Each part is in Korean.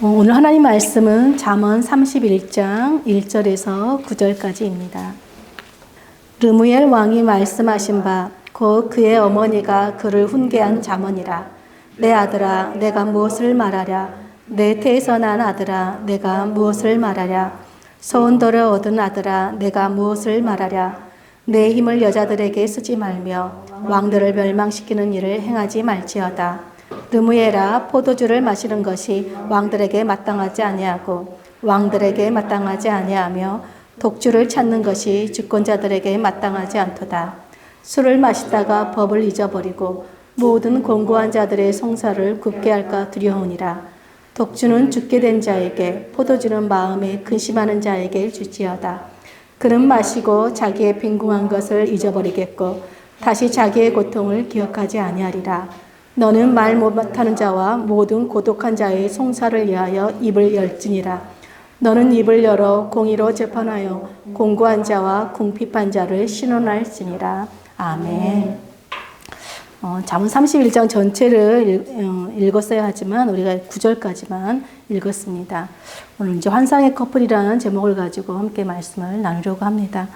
오늘 하나님 말씀은 잠언 31장 1절에서 9절까지입니다. 르무엘 왕이 말씀하신 바 곧 그의 어머니가 그를 훈계한 잠언이라. 내 아들아 내가 무엇을 말하랴. 내 태에서 난 아들아 내가 무엇을 말하랴. 소원도를 얻은 아들아 내가 무엇을 말하랴. 내 힘을 여자들에게 쓰지 말며 왕들을 멸망시키는 일을 행하지 말지어다. 르무엘아 포도주를 마시는 것이 왕들에게 마땅하지 아니하고 왕들에게 마땅하지 아니하며 독주를 찾는 것이 주권자들에게 마땅하지 않도다. 술을 마시다가 법을 잊어버리고 모든 공고한 자들의 송사를 굽게 할까 두려우니라. 독주는 죽게 된 자에게, 포도주는 마음에 근심하는 자에게 주지어다. 그는 마시고 자기의 빈궁한 것을 잊어버리겠고 다시 자기의 고통을 기억하지 아니하리라. 너는 말 못하는 자와 모든 고독한 자의 송사를 위하여 입을 열지니라. 너는 입을 열어 공의로 재판하여 공고한 자와 궁핍한 자를 신원할지니라. 아멘. 잠언 31장 전체를 읽었어야 하지만 우리가 9절까지만 읽었습니다. 오늘 이제 환상의 커플이라는 제목을 가지고 함께 말씀을 나누려고 합니다.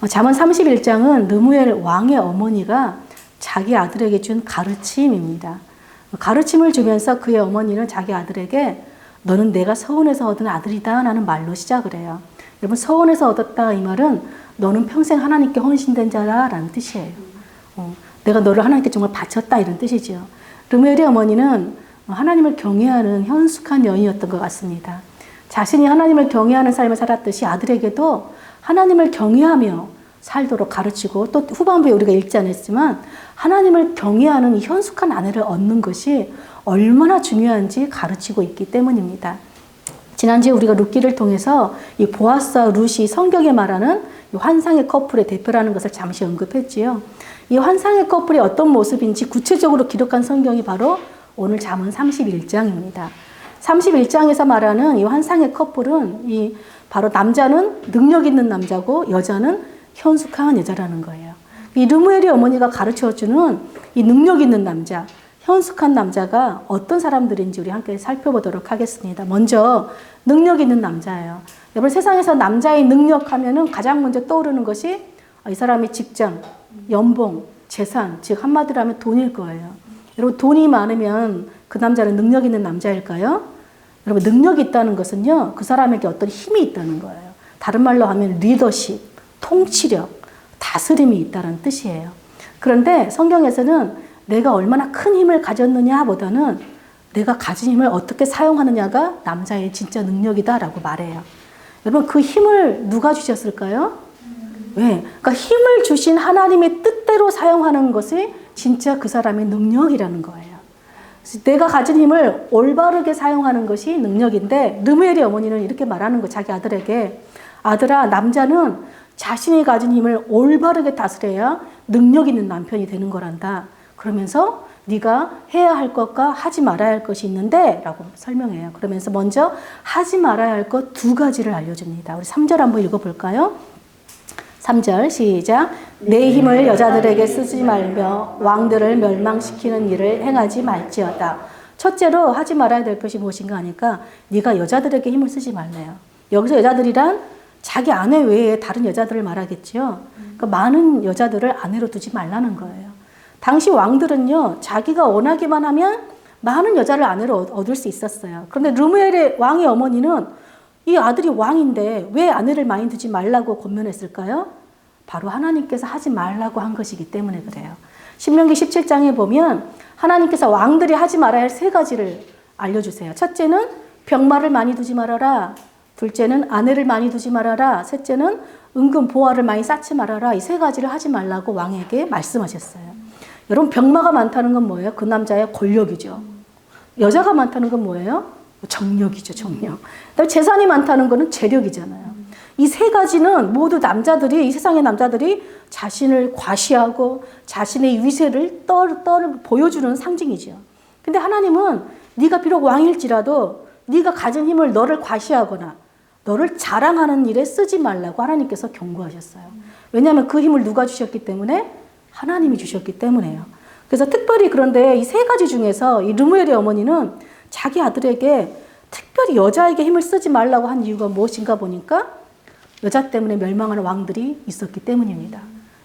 잠언 31장은 르무엘 왕의 어머니가 자기 아들에게 준 가르침입니다. 가르침을 주면서 그의 어머니는 자기 아들에게 너는 내가 서원에서 얻은 아들이다 라는 말로 시작을 해요. 여러분 서원에서 얻었다 이 말은 너는 평생 하나님께 헌신된 자라는 뜻이에요. 내가 너를 하나님께 정말 바쳤다 이런 뜻이죠. 르무엘의 어머니는 하나님을 경외하는 현숙한 여인이었던 것 같습니다. 자신이 하나님을 경외하는 삶을 살았듯이 아들에게도 하나님을 경외하며 살도록 가르치고 또 후반부에 우리가 읽지 않았지만 하나님을 경외하는 이 현숙한 아내를 얻는 것이 얼마나 중요한지 가르치고 있기 때문입니다. 지난주에 우리가 룻기를 통해서 이 보아스와 룻이 성경에 말하는 이 환상의 커플의 대표라는 것을 잠시 언급했지요. 이 환상의 커플이 어떤 모습인지 구체적으로 기록한 성경이 바로 오늘 잠언 31장입니다. 31장에서 말하는 이 환상의 커플은 이 바로 남자는 능력 있는 남자고 여자는 현숙한 여자라는 거예요. 이 르무엘의 어머니가 가르쳐주는 이 능력 있는 남자, 현숙한 남자가 어떤 사람들인지 우리 함께 살펴보도록 하겠습니다. 먼저 능력 있는 남자예요. 여러분 세상에서 남자의 능력하면은 가장 먼저 떠오르는 것이 이 사람의 직장, 연봉, 재산, 즉 한마디로 하면 돈일 거예요. 여러분 돈이 많으면 그 남자는 능력 있는 남자일까요? 여러분 능력이 있다는 것은요 그 사람에게 어떤 힘이 있다는 거예요. 다른 말로 하면 리더십, 통치력, 다스림이 있다는 뜻이에요. 그런데 성경에서는 내가 얼마나 큰 힘을 가졌느냐 보다는 내가 가진 힘을 어떻게 사용하느냐가 남자의 진짜 능력이다라고 말해요. 여러분 그 힘을 누가 주셨을까요? 왜? 그러니까 힘을 주신 하나님의 뜻대로 사용하는 것이 진짜 그 사람의 능력이라는 거예요. 내가 가진 힘을 올바르게 사용하는 것이 능력인데 르무엘의 어머니는 이렇게 말하는 거 자기 아들에게 아들아 남자는 자신이 가진 힘을 올바르게 다스려야 능력 있는 남편이 되는 거란다. 그러면서 네가 해야 할 것과 하지 말아야 할 것이 있는데 라고 설명해요. 그러면서 먼저 하지 말아야 할 것 두 가지를 알려줍니다. 우리 3절 한번 읽어볼까요? 3절 시작. 내 힘을 여자들에게 쓰지 말며 왕들을 멸망시키는 일을 행하지 말지어다. 첫째로 하지 말아야 될 것이 무엇인가 하니까 네가 여자들에게 힘을 쓰지 말래요. 여기서 여자들이란 자기 아내 외에 다른 여자들을 말하겠죠. 그러니까 많은 여자들을 아내로 두지 말라는 거예요. 당시 왕들은요, 자기가 원하기만 하면 많은 여자를 아내로 얻을 수 있었어요. 그런데 르무엘의 왕의 어머니는 이 아들이 왕인데 왜 아내를 많이 두지 말라고 권면했을까요? 바로 하나님께서 하지 말라고 한 것이기 때문에 그래요. 신명기 17장에 보면 하나님께서 왕들이 하지 말아야 할 세 가지를 알려주세요. 첫째는 병마를 많이 두지 말아라. 둘째는 아내를 많이 두지 말아라. 셋째는 은근 보화를 많이 쌓지 말아라. 이 세 가지를 하지 말라고 왕에게 말씀하셨어요. 여러분 병마가 많다는 건 뭐예요? 그 남자의 권력이죠. 여자가 많다는 건 뭐예요? 정력이죠, 정력. 그다음에 재산이 많다는 거는 재력이잖아요. 이 세 가지는 모두 남자들이, 이 세상의 남자들이 자신을 과시하고 자신의 위세를 보여주는 상징이죠. 근데 하나님은 네가 비록 왕일지라도 네가 가진 힘을 너를 과시하거나 너를 자랑하는 일에 쓰지 말라고 하나님께서 경고하셨어요. 왜냐하면 그 힘을 누가 주셨기 때문에? 하나님이 주셨기 때문에요. 그래서 특별히 그런데 이 세 가지 중에서 이 르무엘의 어머니는 자기 아들에게 특별히 여자에게 힘을 쓰지 말라고 한 이유가 무엇인가 보니까 여자 때문에 멸망하는 왕들이 있었기 때문입니다.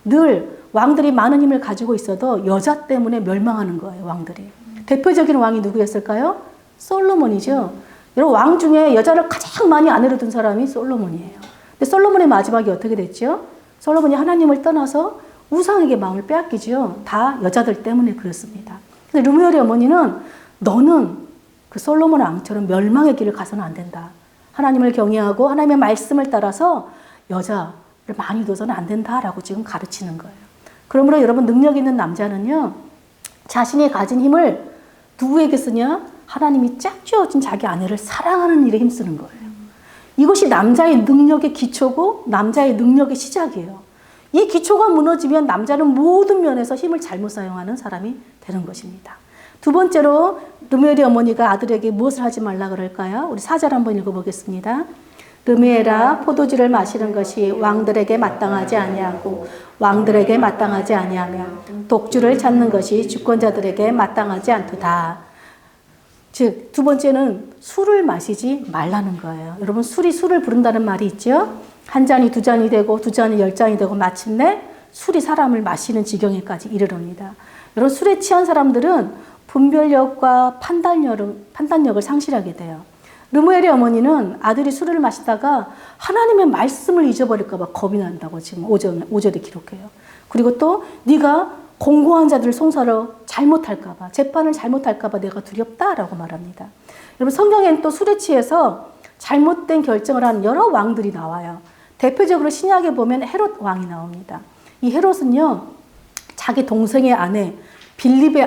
늘 왕들이 많은 힘을 가지고 있어도 여자 때문에 멸망하는 거예요, 왕들이. 대표적인 왕이 누구였을까요? 솔로몬이죠. 여러분, 왕 중에 여자를 가장 많이 아내로 둔 사람이 솔로몬이에요. 근데 솔로몬의 마지막이 어떻게 됐죠? 솔로몬이 하나님을 떠나서 우상에게 마음을 빼앗기죠. 다 여자들 때문에 그렇습니다. 근데 르무엘의 어머니는 너는 그 솔로몬 왕처럼 멸망의 길을 가서는 안 된다. 하나님을 경외하고 하나님의 말씀을 따라서 여자를 많이 둬서는 안 된다라고 지금 가르치는 거예요. 그러므로 여러분, 능력 있는 남자는요, 자신이 가진 힘을 누구에게 쓰냐? 하나님이 짝 쥐어준 자기 아내를 사랑하는 일에 힘쓰는 거예요. 이것이 남자의 능력의 기초고 남자의 능력의 시작이에요. 이 기초가 무너지면 남자는 모든 면에서 힘을 잘못 사용하는 사람이 되는 것입니다. 두 번째로 르무엘의 어머니가 아들에게 무엇을 하지 말라 그럴까요? 우리 4절 한번 읽어보겠습니다. 르무엘아, 포도주를 마시는 것이 왕들에게 마땅하지 아니하고 왕들에게 마땅하지 아니하며 독주를 찾는 것이 주권자들에게 마땅하지 않도다. 즉, 두 번째는 술을 마시지 말라는 거예요. 여러분, 술을 부른다는 말이 있죠? 한 잔이 두 잔이 되고 두 잔이 10잔이 되고 마침내 술이 사람을 마시는 지경에까지 이르릅니다. 여러분, 술에 취한 사람들은 분별력과 판단력을 상실하게 돼요. 르무엘의 어머니는 아들이 술을 마시다가 하나님의 말씀을 잊어버릴까 봐 겁이 난다고 지금 5절에 기록해요. 그리고 또 네가 공고한 자들을 송사로 잘못할까 봐, 재판을 잘못할까 봐 내가 두렵다라고 말합니다. 여러분, 성경에는 또 술에 취해서 잘못된 결정을 하는 여러 왕들이 나와요. 대표적으로 신약에 보면 헤롯 왕이 나옵니다. 이 헤롯은요, 자기 동생의 아내 빌립의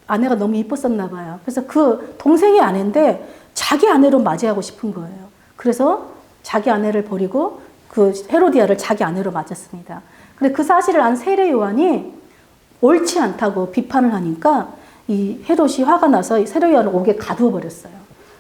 아내가 너무 이뻤었나 봐요. 그래서 그 동생의 아내인데 자기 아내로 맞이하고 싶은 거예요. 그래서 자기 아내를 버리고 그 헤로디아를 자기 아내로 맞았습니다. 근데 그 사실을 안 세례 요한이 옳지 않다고 비판을 하니까 이 헤롯이 화가 나서 세례 요한을 옥에 가두어 버렸어요.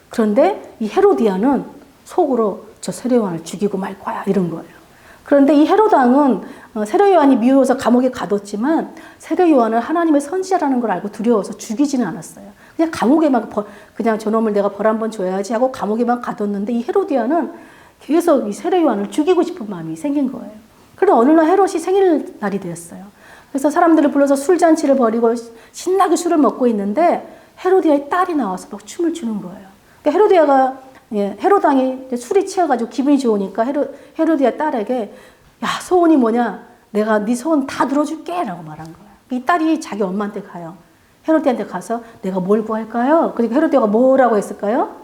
그런데 이 헤로디아는 속으로 저 세례 요한을 죽이고 말 거야 이런 거예요. 그런데 이 헤롯 왕은 세례 요한이 미워서 감옥에 가뒀지만 세례 요한은 하나님의 선지자라는 걸 알고 두려워서 죽이지는 않았어요. 그냥 감옥에만 그냥 저놈을 내가 벌 한번 줘야지 하고 감옥에만 가뒀는데 이 헤로디아는 계속 이 세례 요한을 죽이고 싶은 마음이 생긴 거예요. 그런데 어느 날 헤롯이 생일날이 되었어요. 그래서 사람들을 불러서 술잔치를 벌이고 신나게 술을 먹고 있는데 헤로디아의 딸이 나와서 막 춤을 추는 거예요. 그러니까 헤롯 왕이 술이 취해가지고 기분이 좋으니까 헤로디아 딸에게 야, 소원이 뭐냐? 내가 네 소원 다 들어줄게 라고 말한 거예요. 이 딸이 자기 엄마한테 가요. 헤로디아한테 가서 내가 뭘 구할까요? 그러니까 헤로디아가 뭐라고 했을까요?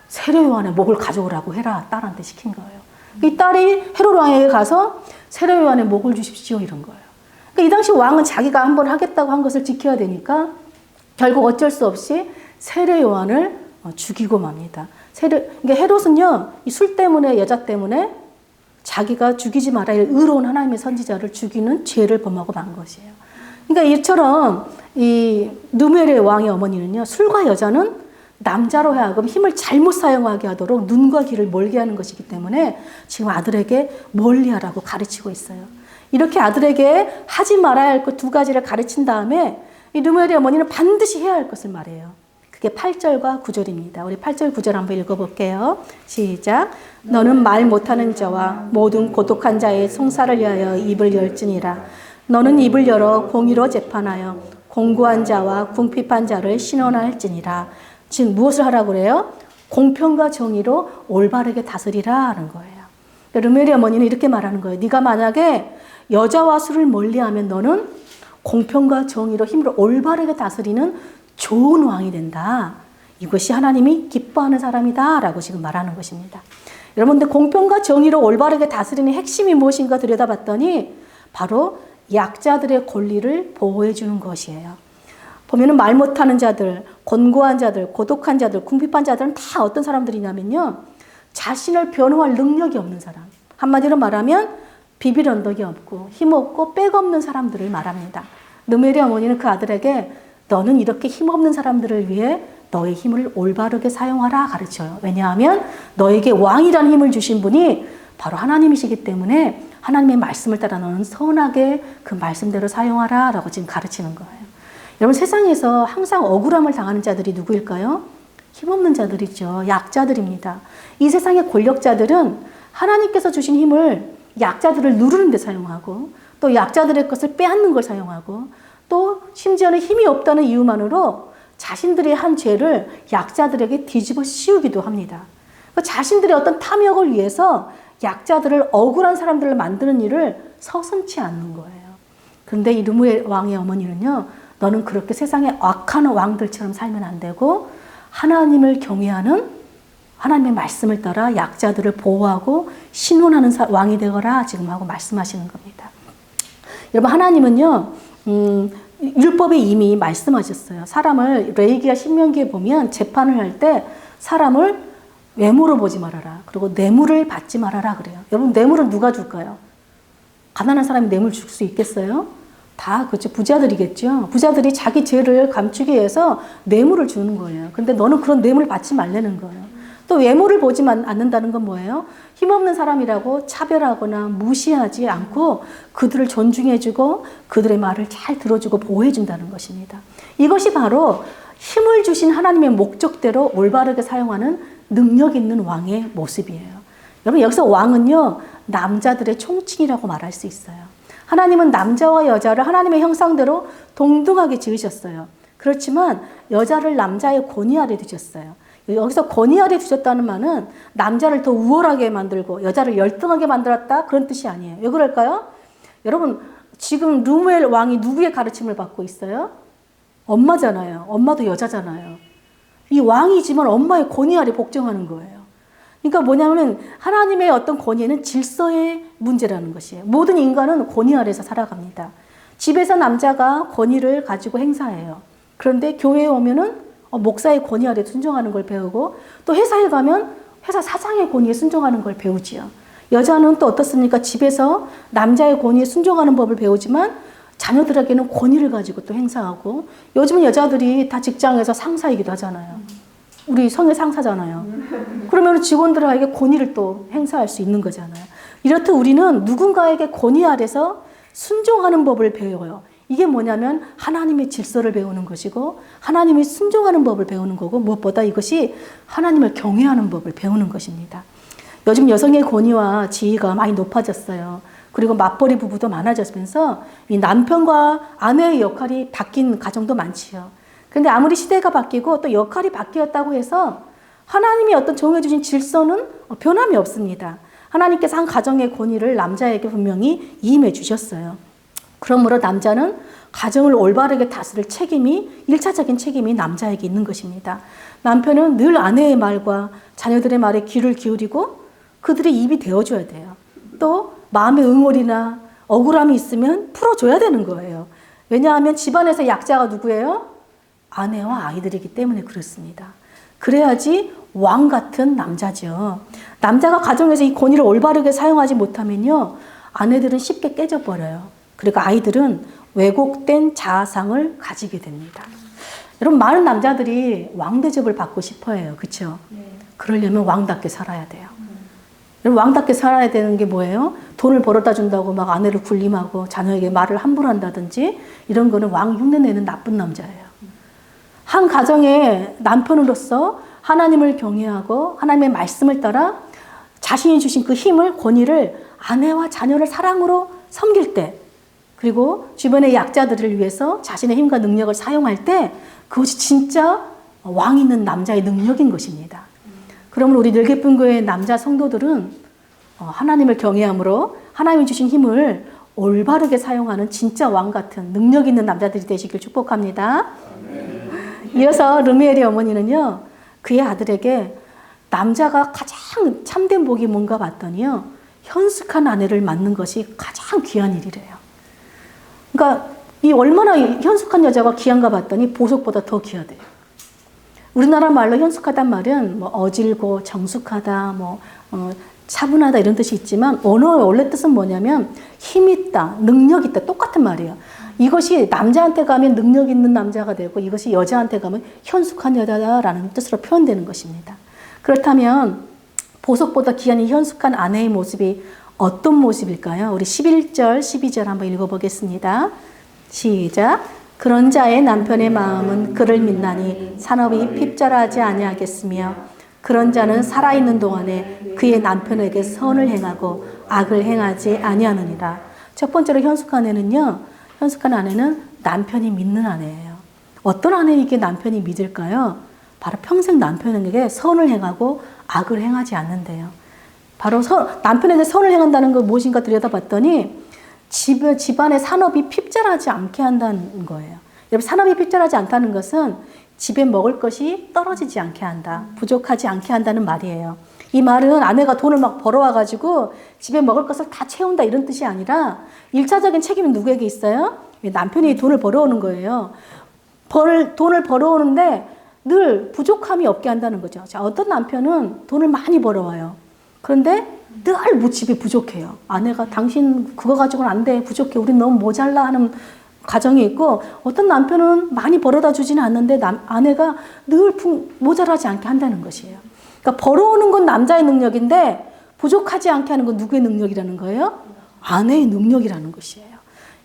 세례 요한의 목을 가져오라고 해라. 딸한테 시킨 거예요. 이 딸이 헤롯 왕에게 가서 세례 요한의 목을 주십시오 이런 거예요. 그러니까 이 당시 왕은 자기가 한번 하겠다고 한 것을 지켜야 되니까 결국 어쩔 수 없이 세례 요한을 죽이고 맙니다. 그러니까 헤롯은요, 이 술 때문에, 여자 때문에 자기가 죽이지 말아야 할 의로운 하나님의 선지자를 죽이는 죄를 범하고 만 것이에요. 그러니까 이처럼 이 르무엘의 왕의 어머니는요, 술과 여자는 남자로 하여금 힘을 잘못 사용하게 하도록 눈과 귀를 멀게 하는 것이기 때문에 지금 아들에게 멀리 하라고 가르치고 있어요. 이렇게 아들에게 하지 말아야 할 것 두 가지를 가르친 다음에 이 르무엘의 어머니는 반드시 해야 할 것을 말해요. 그게 8절과 9절입니다. 우리 8절, 9절 한번 읽어볼게요. 시작. 너는 말 못하는 자와 모든 고독한 자의 송사를 위하여 입을 열지니라. 너는 입을 열어 공의로 재판하여 공고한 자와 궁핍한 자를 신원할지니라. 지금 무엇을 하라고 그래요? 공평과 정의로 올바르게 다스리라 하는 거예요. 르무엘의 어머니는 이렇게 말하는 거예요. 네가 만약에 여자와 술을 멀리하면 너는 공평과 정의로 힘으로 올바르게 다스리는 좋은 왕이 된다. 이것이 하나님이 기뻐하는 사람이다 라고 지금 말하는 것입니다. 여러분들, 공평과 정의로 올바르게 다스리는 핵심이 무엇인가 들여다봤더니 바로 약자들의 권리를 보호해 주는 것이에요. 보면은 말 못하는 자들, 곤고한 자들, 고독한 자들, 궁핍한 자들은 다 어떤 사람들이냐면요, 자신을 변호할 능력이 없는 사람, 한마디로 말하면 비빌 언덕이 없고 힘없고 백없는 사람들을 말합니다. 르무엘의 어머니는 그 아들에게 너는 이렇게 힘없는 사람들을 위해 너의 힘을 올바르게 사용하라 가르쳐요. 왜냐하면 너에게 왕이라는 힘을 주신 분이 바로 하나님이시기 때문에 하나님의 말씀을 따라 너는 선하게 그 말씀대로 사용하라 라고 지금 가르치는 거예요. 여러분, 세상에서 항상 억울함을 당하는 자들이 누구일까요? 힘없는 자들이죠. 약자들입니다. 이 세상의 권력자들은 하나님께서 주신 힘을 약자들을 누르는 데 사용하고 또 약자들의 것을 빼앗는 걸 사용하고 또 심지어는 힘이 없다는 이유만으로 자신들이 한 죄를 약자들에게 뒤집어 씌우기도 합니다. 자신들의 어떤 탐욕을 위해서 약자들을 억울한 사람들을 만드는 일을 서슴지 않는 거예요. 그런데 이 르무엘 왕의 어머니는요, 너는 그렇게 세상의 악한 왕들처럼 살면 안 되고 하나님을 경외하는 하나님의 말씀을 따라 약자들을 보호하고 신원하는 왕이 되거라 지금 하고 말씀하시는 겁니다. 여러분, 하나님은요, 율법에 이미 말씀하셨어요. 사람을 레위기와 신명기에 보면 재판을 할 때 사람을 외모로 보지 말아라. 그리고 뇌물을 받지 말아라 그래요. 여러분, 뇌물은 누가 줄까요? 가난한 사람이 뇌물 줄 수 있겠어요? 다 그렇죠. 부자들이겠죠. 부자들이 자기 죄를 감추기 위해서 뇌물을 주는 거예요. 근데 너는 그런 뇌물을 받지 말라는 거예요. 또 외모를 보지 않는다는 건 뭐예요? 힘없는 사람이라고 차별하거나 무시하지 않고 그들을 존중해주고 그들의 말을 잘 들어주고 보호해준다는 것입니다. 이것이 바로 힘을 주신 하나님의 목적대로 올바르게 사용하는 능력 있는 왕의 모습이에요. 여러분, 여기서 왕은요, 남자들의 총칭이라고 말할 수 있어요. 하나님은 남자와 여자를 하나님의 형상대로 동등하게 지으셨어요. 그렇지만 여자를 남자의 권위 아래 두셨어요. 여기서 권위 아래 두셨다는 말은 남자를 더 우월하게 만들고 여자를 열등하게 만들었다, 그런 뜻이 아니에요. 왜 그럴까요? 여러분, 지금 르무엘 왕이 누구의 가르침을 받고 있어요? 엄마잖아요. 엄마도 여자잖아요. 이 왕이지만 엄마의 권위 아래 복종하는 거예요. 그러니까 뭐냐면 하나님의 어떤 권위는 질서의 문제라는 것이에요. 모든 인간은 권위 아래서 살아갑니다. 집에서 남자가 권위를 가지고 행사해요. 그런데 교회에 오면은 목사의 권위 아래 순종하는 걸 배우고 또 회사에 가면 회사 사장의 권위에 순종하는 걸 배우지요. 여자는 또 어떻습니까? 집에서 남자의 권위에 순종하는 법을 배우지만 자녀들에게는 권위를 가지고 또 행사하고 요즘은 여자들이 다 직장에서 상사이기도 하잖아요. 우리 성의 상사잖아요. 그러면 직원들에게 권위를 또 행사할 수 있는 거잖아요. 이렇듯 우리는 누군가에게 권위 아래서 순종하는 법을 배워요. 이게 뭐냐면 하나님의 질서를 배우는 것이고 하나님이 순종하는 법을 배우는 거고 무엇보다 이것이 하나님을 경외하는 법을 배우는 것입니다. 요즘 여성의 권위와 지위가 많이 높아졌어요. 그리고 맞벌이 부부도 많아지면서 이 남편과 아내의 역할이 바뀐 가정도 많지요. 그런데 아무리 시대가 바뀌고 또 역할이 바뀌었다고 해서 하나님이 어떤 정해주신 질서는 변함이 없습니다. 하나님께서 한 가정의 권위를 남자에게 분명히 임해 주셨어요. 그러므로 남자는 가정을 올바르게 다스릴 책임이, 1차적인 책임이 남자에게 있는 것입니다. 남편은 늘 아내의 말과 자녀들의 말에 귀를 기울이고 그들의 입이 되어줘야 돼요. 또 마음의 응어리나 억울함이 있으면 풀어줘야 되는 거예요. 왜냐하면 집안에서 약자가 누구예요? 아내와 아이들이기 때문에 그렇습니다. 그래야지 왕 같은 남자죠. 남자가 가정에서 이 권위를 올바르게 사용하지 못하면요, 아내들은 쉽게 깨져버려요. 그리고 아이들은 왜곡된 자아상을 가지게 됩니다. 여러분, 많은 남자들이 왕 대접을 받고 싶어 해요. 그렇죠? 그러려면 왕답게 살아야 돼요. 여러분, 왕답게 살아야 되는 게 뭐예요? 돈을 벌어다 준다고 막 아내를 굴림하고 자녀에게 말을 함부로 한다든지 이런 거는 왕 흉내내는 나쁜 남자예요. 한 가정의 남편으로서 하나님을 경외하고 하나님의 말씀을 따라 자신이 주신 그 힘을, 권위를 아내와 자녀를 사랑으로 섬길 때, 그리고 주변의 약자들을 위해서 자신의 힘과 능력을 사용할 때 그것이 진짜 왕 있는 남자의 능력인 것입니다. 그러면 우리 늘개뿐교회 남자 성도들은 하나님을 경외함으로 하나님이 주신 힘을 올바르게 사용하는 진짜 왕 같은 능력 있는 남자들이 되시길 축복합니다. 이어서 르무엘의 어머니는요, 그의 아들에게 남자가 가장 참된 복이 뭔가 봤더니요, 현숙한 아내를 만난 것이 가장 귀한 일이래요. 그러니까 이 얼마나 현숙한 여자가 귀한가 봤더니 보석보다 더 귀하대요. 우리나라 말로 현숙하단 말은 뭐 어질고 정숙하다, 차분하다 이런 뜻이 있지만 언어의 원래 뜻은 뭐냐면 힘 있다, 능력 있다, 똑같은 말이에요. 이것이 남자한테 가면 능력 있는 남자가 되고 이것이 여자한테 가면 현숙한 여자다라는 뜻으로 표현되는 것입니다. 그렇다면 보석보다 귀한 이 현숙한 아내의 모습이 어떤 모습일까요? 우리 11절, 12절 한번 읽어보겠습니다. 시작. 그런 자의 남편의 마음은 그를 믿나니 산업이 핍절하지 아니하겠으며 그런 자는 살아있는 동안에 그의 남편에게 선을 행하고 악을 행하지 아니하느니라. 첫 번째로 현숙한 아내는요. 현숙한 아내는 남편이 믿는 아내예요. 어떤 아내에게 남편이 믿을까요? 바로 평생 남편에게 선을 행하고 악을 행하지 않는데요. 바로 남편에게 선을 행한다는 건 무엇인가 들여다봤더니 집안의 산업이 핍절하지 않게 한다는 거예요. 여러분, 산업이 핍절하지 않다는 것은 집에 먹을 것이 떨어지지 않게 한다. 부족하지 않게 한다는 말이에요. 이 말은 아내가 돈을 막 벌어와가지고 집에 먹을 것을 다 채운다 이런 뜻이 아니라 1차적인 책임은 누구에게 있어요? 남편이 돈을 벌어오는 거예요. 돈을 벌어오는데 늘 부족함이 없게 한다는 거죠. 자, 어떤 남편은 돈을 많이 벌어와요. 그런데 늘 집이 부족해요. 아내가 당신 그거 가지고는 안 돼. 부족해. 우린 너무 모자라 하는 가정이 있고 어떤 남편은 많이 벌어다 주지는 않는데 아내가 늘 모자라지 않게 한다는 것이에요. 그러니까 벌어오는 건 남자의 능력인데 부족하지 않게 하는 건 누구의 능력이라는 거예요? 아내의 능력이라는 것이에요.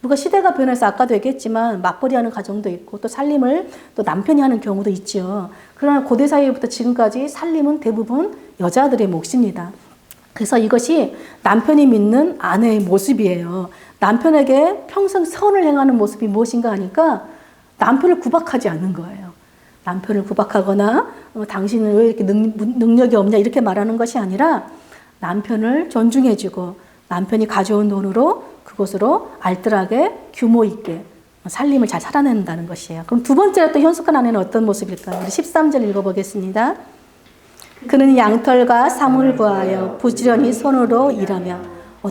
누가 시대가 변해서 아까도 얘기했지만 맞벌이 하는 가정도 있고 또 살림을 또 남편이 하는 경우도 있죠. 그러나 고대 사회부터 지금까지 살림은 대부분 여자들의 몫입니다. 그래서 이것이 남편이 믿는 아내의 모습이에요. 남편에게 평생 선을 행하는 모습이 무엇인가 하니까 남편을 구박하지 않는 거예요. 남편을 구박하거나 당신은 왜 이렇게 능력이 없냐 이렇게 말하는 것이 아니라 남편을 존중해주고 남편이 가져온 돈으로 그것으로 알뜰하게 규모 있게 살림을 잘 살아낸다는 것이에요. 그럼 두 번째로 또 현숙한 아내는 어떤 모습일까요? 우리 13절 읽어보겠습니다. 그는 양털과 삼을 구하여 부지런히 손으로 일하며.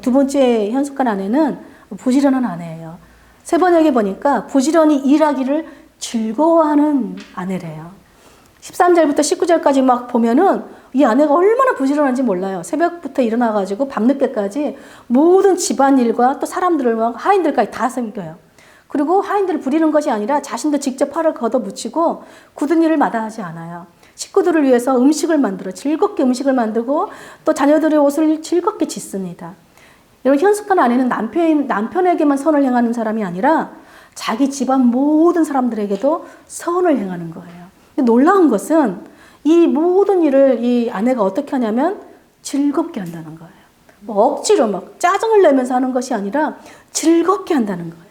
두 번째 현숙한 아내는 부지런한 아내예요. 세 번역에 보니까 부지런히 일하기를 즐거워하는 아내래요. 13절부터 19절까지 막 보면은 이 아내가 얼마나 부지런한지 몰라요. 새벽부터 일어나가지고 밤늦게까지 모든 집안일과 또 사람들을 막 하인들까지 다 섬겨요. 그리고 하인들을 부리는 것이 아니라 자신도 직접 팔을 걷어붙이고 굳은 일을 마다하지 않아요. 식구들을 위해서 음식을 만들어 즐겁게 음식을 만들고 또 자녀들의 옷을 즐겁게 짓습니다. 여러분, 현숙한 아내는 남편에게만 선을 행하는 사람이 아니라 자기 집안 모든 사람들에게도 선을 행하는 거예요. 근데 놀라운 것은 이 모든 일을 이 아내가 어떻게 하냐면 즐겁게 한다는 거예요. 뭐 억지로 막 짜증을 내면서 하는 것이 아니라 즐겁게 한다는 거예요.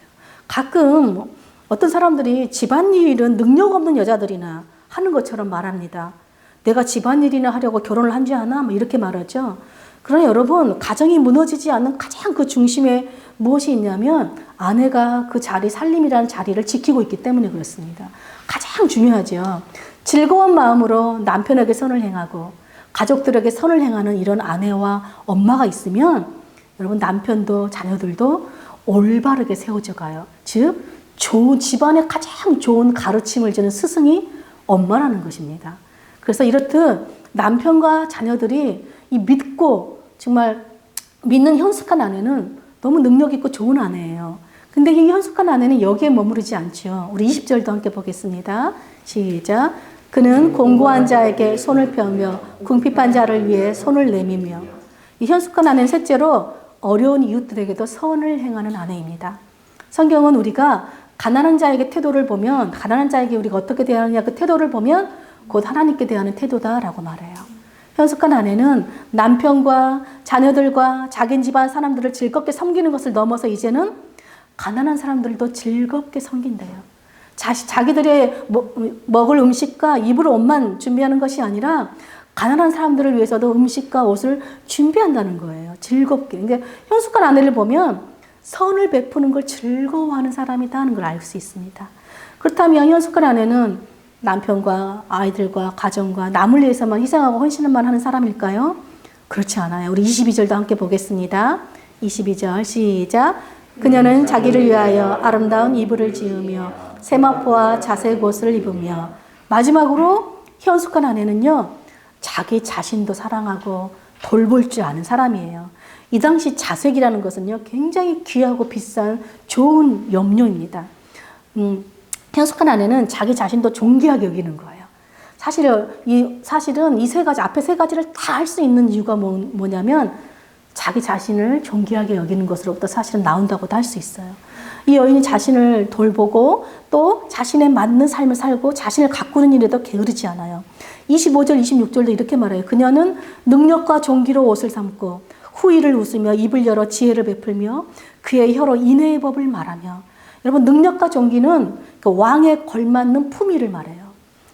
가끔 어떤 사람들이 집안일은 능력 없는 여자들이나 하는 것처럼 말합니다. 내가 집안일이나 하려고 결혼을 한 줄 아나? 뭐 이렇게 말하죠. 그러나 여러분, 가정이 무너지지 않는 가장 그 중심에 무엇이 있냐면 아내가 그 자리, 살림이라는 자리를 지키고 있기 때문에 그렇습니다. 가장 중요하죠. 즐거운 마음으로 남편에게 선을 행하고 가족들에게 선을 행하는 이런 아내와 엄마가 있으면 여러분, 남편도 자녀들도 올바르게 세워져 가요. 즉, 좋은 집안에 가장 좋은 가르침을 주는 스승이 엄마라는 것입니다. 그래서 이렇듯 남편과 자녀들이 이 믿고 정말 믿는 현숙한 아내는 너무 능력 있고 좋은 아내예요. 근데 이 현숙한 아내는 여기에 머무르지 않죠. 우리 20절도 함께 보겠습니다. 시작. 그는 공고한 자에게 손을 펴며 궁핍한 자를 위해 손을 내밀며. 이 현숙한 아내는 셋째로 어려운 이웃들에게도 선을 행하는 아내입니다. 성경은 우리가 가난한 자에게 태도를 보면 가난한 자에게 우리가 어떻게 대하느냐 그 태도를 보면 곧 하나님께 대하는 태도다라고 말해요. 현숙한 아내는 남편과 자녀들과 자기 집안 사람들을 즐겁게 섬기는 것을 넘어서 이제는 가난한 사람들도 즐겁게 섬긴대요. 자기들의 먹을 음식과 입을 옷만 준비하는 것이 아니라 가난한 사람들을 위해서도 음식과 옷을 준비한다는 거예요. 즐겁게. 근데 현숙한 아내를 보면 선을 베푸는 걸 즐거워하는 사람이다 하는 걸 알 수 있습니다. 그렇다면 현숙한 아내는 남편과 아이들과 가정과 남을 위해서만 희생하고 헌신만 하는 사람일까요? 그렇지 않아요. 우리 22절도 함께 보겠습니다. 22절 시작. 그녀는 자기를 위하여 아름다운 이불을 지으며 세마포와 자색 옷을 입으며. 마지막으로 현숙한 아내는요, 자기 자신도 사랑하고 돌볼 줄 아는 사람이에요. 이 당시 자색이라는 것은요, 굉장히 귀하고 비싼 좋은 염료입니다. 현숙한 아내는 자기 자신도 존귀하게 여기는 거예요. 사실은 이 세 가지, 앞에 세 가지를 다 할 수 있는 이유가 뭐냐면 자기 자신을 존귀하게 여기는 것으로부터 사실은 나온다고도 할 수 있어요. 이 여인이 자신을 돌보고 또 자신에 맞는 삶을 살고 자신을 가꾸는 일에도 게으르지 않아요. 25절, 26절도 이렇게 말해요. 그녀는 능력과 존귀로 옷을 삼고 후의를 웃으며 입을 열어 지혜를 베풀며 그의 혀로 인애의 법을 말하며. 여러분, 능력과 존귀는 그 왕에 걸맞는 품위를 말해요.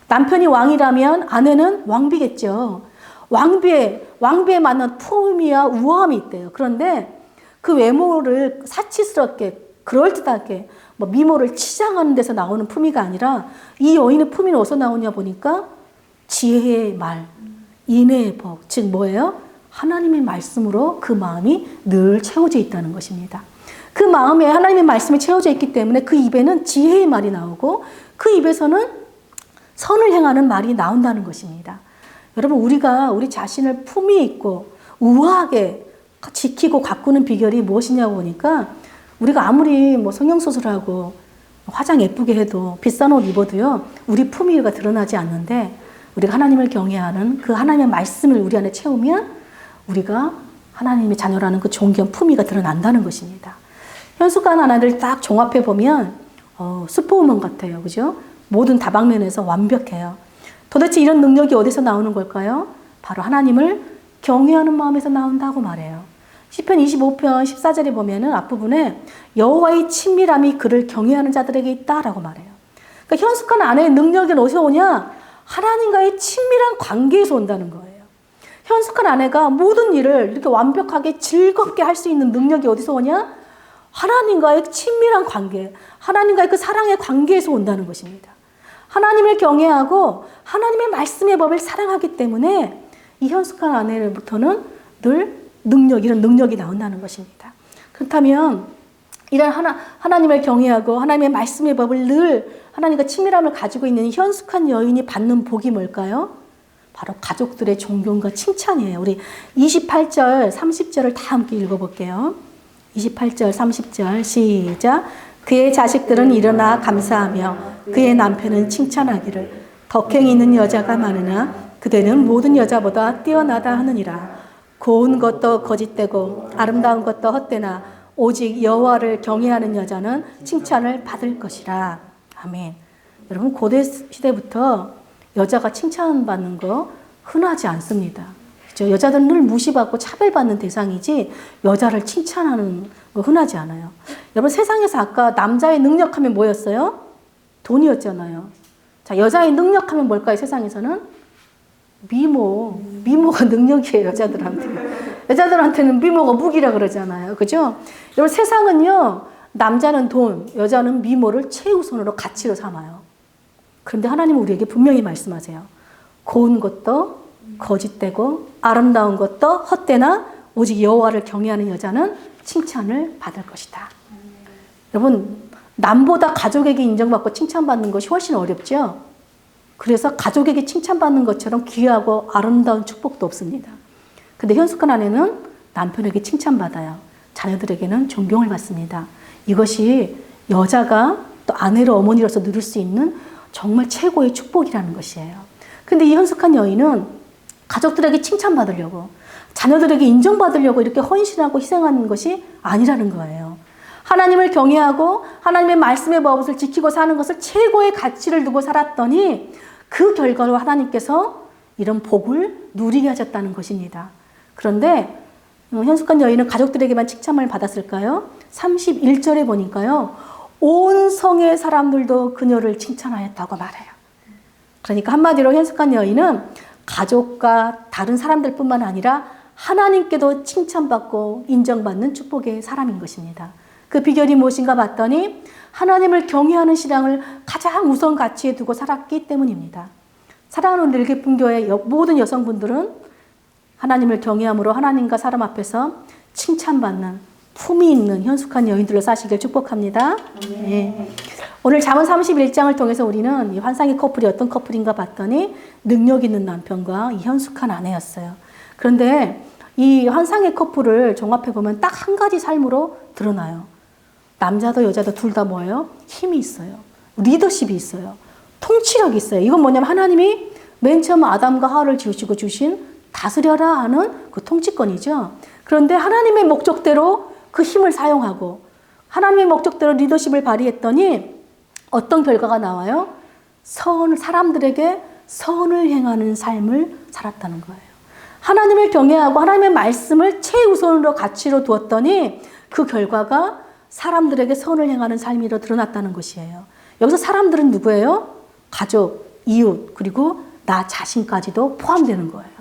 남편이 왕이라면 아내는 왕비겠죠. 왕비에 맞는 품위와 우아함이 있대요. 그런데 그 외모를 사치스럽게 그럴듯하게 미모를 치장하는 데서 나오는 품위가 아니라 이 여인의 품위는 어디서 나오냐 보니까 지혜의 말, 인애의 법, 즉 뭐예요? 하나님의 말씀으로 그 마음이 늘 채워져 있다는 것입니다. 그 마음에 하나님의 말씀이 채워져 있기 때문에 그 입에는 지혜의 말이 나오고 그 입에서는 선을 행하는 말이 나온다는 것입니다. 여러분, 우리가 우리 자신을 품위 있고 우아하게 지키고 가꾸는 비결이 무엇이냐고 보니까 우리가 아무리 성형수술하고 화장 예쁘게 해도 비싼 옷 입어도요, 우리 품위가 드러나지 않는데 우리가 하나님을 경외하는 그 하나님의 말씀을 우리 안에 채우면 우리가 하나님의 자녀라는 그 존귀한 품위가 드러난다는 것입니다. 현숙한 하나를 딱 종합해 보면 슈퍼우먼 같아요. 그죠? 모든 다방면에서 완벽해요. 도대체 이런 능력이 어디서 나오는 걸까요? 바로 하나님을 경외하는 마음에서 나온다고 말해요. 시편 25편 14절에 보면은 앞부분에 여호와의 친밀함이 그를 경외하는 자들에게 있다라고 말해요. 그러니까 현숙한 아내의 능력이 어디서 오냐? 하나님과의 친밀한 관계에서 온다는 거예요. 현숙한 아내가 모든 일을 이렇게 완벽하게 즐겁게 할 수 있는 능력이 어디서 오냐? 하나님과의 친밀한 관계, 하나님과의 그 사랑의 관계에서 온다는 것입니다. 하나님을 경외하고 하나님의 말씀의 법을 사랑하기 때문에 이 현숙한 아내로부터는 늘 이런 능력이 나온다는 것입니다. 그렇다면 이런 하나님을 경외하고 하나님의 말씀의 법을 늘 하나님과 친밀함을 가지고 있는 현숙한 여인이 받는 복이 뭘까요? 바로 가족들의 존경과 칭찬이에요. 우리 28절, 30절을 다 함께 읽어볼게요. 28절, 30절 시작. 그의 자식들은 일어나 감사하며 그의 남편은 칭찬하기를 덕행이 있는 여자가 많으나 그대는 모든 여자보다 뛰어나다 하느니라. 고운 것도 거짓되고 아름다운 것도 헛되나 오직 여호와를 경외하는 여자는 칭찬을 받을 것이라. 아멘. 여러분, 고대 시대부터 여자가 칭찬받는 거 흔하지 않습니다. 그렇죠? 여자들은 늘 무시받고 차별받는 대상이지 여자를 칭찬하는 거 흔하지 않아요. 여러분, 세상에서 아까 남자의 능력하면 뭐였어요? 돈이었잖아요. 자, 여자의 능력하면 뭘까요? 세상에서는 미모가 능력이에요. 여자들한테는 미모가 무기라 그러잖아요. 그죠? 여러분, 세상은요, 남자는 돈, 여자는 미모를 최우선으로 가치로 삼아요. 그런데 하나님은 우리에게 분명히 말씀하세요. 고운 것도 거짓되고 아름다운 것도 헛되나 오직 여호와를 경외하는 여자는 칭찬을 받을 것이다. 여러분, 남보다 가족에게 인정받고 칭찬받는 것이 훨씬 어렵죠? 그래서 가족에게 칭찬받는 것처럼 귀하고 아름다운 축복도 없습니다. 근데 현숙한 아내는 남편에게 칭찬받아요. 자녀들에게는 존경을 받습니다. 이것이 여자가 또 아내로 어머니로서 누릴 수 있는 정말 최고의 축복이라는 것이에요. 근데 이 현숙한 여인은 가족들에게 칭찬받으려고, 자녀들에게 인정받으려고 이렇게 헌신하고 희생하는 것이 아니라는 거예요. 하나님을 경외하고 하나님의 말씀의 법을 지키고 사는 것을 최고의 가치를 두고 살았더니 그 결과로 하나님께서 이런 복을 누리게 하셨다는 것입니다. 그런데 현숙한 여인은 가족들에게만 칭찬을 받았을까요? 31절에 보니까요, 온 성의 사람들도 그녀를 칭찬하였다고 말해요. 그러니까 한마디로 현숙한 여인은 가족과 다른 사람들뿐만 아니라 하나님께도 칭찬받고 인정받는 축복의 사람인 것입니다. 그 비결이 무엇인가 봤더니 하나님을 경외하는 신앙을 가장 우선 가치에 두고 살았기 때문입니다. 사랑하는 늘기쁨교회 모든 여성분들은 하나님을 경외함으로 하나님과 사람 앞에서 칭찬받는 품이 있는 현숙한 여인들로 사시길 축복합니다. 네. 오늘 잠언 31장을 통해서 우리는 이 환상의 커플이 어떤 커플인가 봤더니 능력 있는 남편과 이 현숙한 아내였어요. 그런데 이 환상의 커플을 종합해보면 딱 한 가지 삶으로 드러나요. 남자도 여자도 둘 다 뭐예요? 힘이 있어요. 리더십이 있어요. 통치력이 있어요. 이건 뭐냐면 하나님이 맨 처음 아담과 하와를 지으시고 주신 다스려라 하는 그 통치권이죠. 그런데 하나님의 목적대로 그 힘을 사용하고 하나님의 목적대로 리더십을 발휘했더니 어떤 결과가 나와요? 사람들에게 선을 행하는 삶을 살았다는 거예요. 하나님을 경외하고 하나님의 말씀을 최우선으로 가치로 두었더니 그 결과가 사람들에게 선을 행하는 삶으로 드러났다는 것이에요. 여기서 사람들은 누구예요? 가족, 이웃, 그리고 나 자신까지도 포함되는 거예요.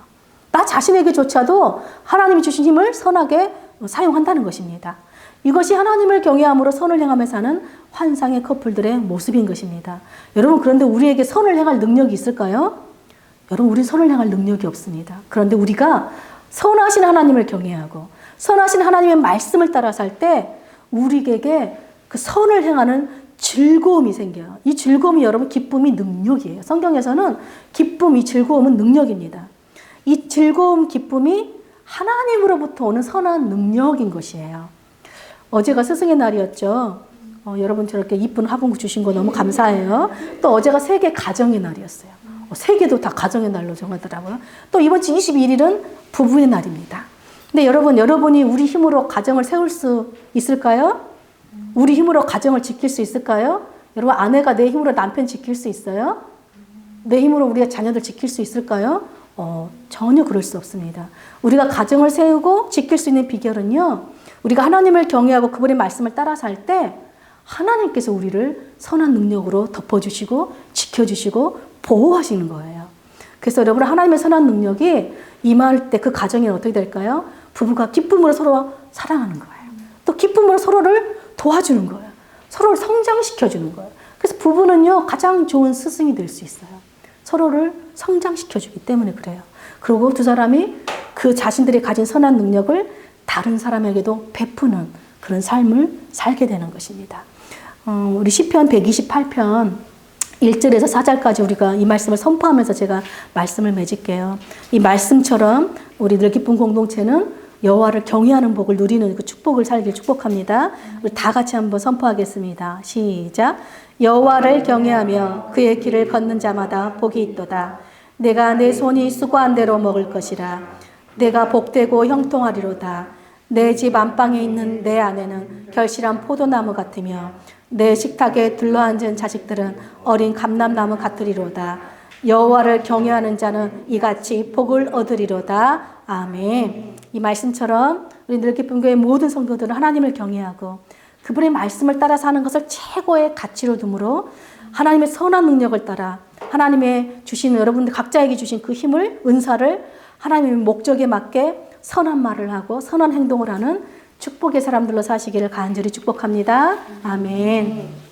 나 자신에게조차도 하나님이 주신 힘을 선하게 사용한다는 것입니다. 이것이 하나님을 경외함으로 선을 행하며 사는 환상의 커플들의 모습인 것입니다. 여러분, 그런데 우리에게 선을 행할 능력이 있을까요? 여러분, 우리는 선을 행할 능력이 없습니다. 그런데 우리가 선하신 하나님을 경외하고 선하신 하나님의 말씀을 따라 살 때 우리에게 그 선을 행하는 즐거움이 생겨요. 이 즐거움이 여러분 기쁨이 능력이에요. 성경에서는 기쁨, 이 즐거움은 능력입니다. 이 즐거움, 기쁨이 하나님으로부터 오는 선한 능력인 것이에요. 어제가 스승의 날이었죠. 여러분 저렇게 이쁜 화분구 주신 거 너무 감사해요. 또 어제가 세계 가정의 날이었어요. 세계도 다 가정의 날로 정하더라고요. 또 이번 주 22일은 부부의 날입니다. 근데 여러분이 우리 힘으로 가정을 세울 수 있을까요? 우리 힘으로 가정을 지킬 수 있을까요? 여러분, 아내가 내 힘으로 남편 지킬 수 있어요? 내 힘으로 우리가 자녀들 지킬 수 있을까요? 전혀 그럴 수 없습니다. 우리가 가정을 세우고 지킬 수 있는 비결은요, 우리가 하나님을 경외하고 그분의 말씀을 따라 살 때 하나님께서 우리를 선한 능력으로 덮어주시고 지켜주시고 보호하시는 거예요. 그래서 여러분, 하나님의 선한 능력이 임할 때 그 가정에는 어떻게 될까요? 부부가 기쁨으로 서로 사랑하는 거예요. 또 기쁨으로 서로를 도와주는 거예요. 서로를 성장시켜주는 거예요. 그래서 부부는요, 가장 좋은 스승이 될 수 있어요. 서로를 성장시켜주기 때문에 그래요. 그리고 두 사람이 그 자신들이 가진 선한 능력을 다른 사람에게도 베푸는 그런 삶을 살게 되는 것입니다. 우리 시편 128편 1절에서 4절까지 우리가 이 말씀을 선포하면서 제가 말씀을 맺을게요. 이 말씀처럼 우리 늘 기쁜 공동체는 여호와를 경외하는 복을 누리는 그 축복을 살길 축복합니다. 우리 다 같이 한번 선포하겠습니다. 시작. 여호와를 경외하며 그의 길을 걷는 자마다 복이 있도다. 내가 내 손이 수고한 대로 먹을 것이라. 내가 복되고 형통하리로다. 내 집 안방에 있는 내 아내는 결실한 포도나무 같으며 내 식탁에 둘러앉은 자식들은 어린 감람나무 같으리로다. 여호와를 경외하는 자는 이같이 복을 얻으리로다. 아멘. 이 말씀처럼 우리 늘 기쁜 교회 모든 성도들은 하나님을 경외하고 그분의 말씀을 따라 사는 것을 최고의 가치로 두므로 하나님의 선한 능력을 따라 하나님의 주신 여러분들 각자에게 주신 그 힘을, 은사를 하나님의 목적에 맞게 선한 말을 하고 선한 행동을 하는 축복의 사람들로 사시기를 간절히 축복합니다. 아멘.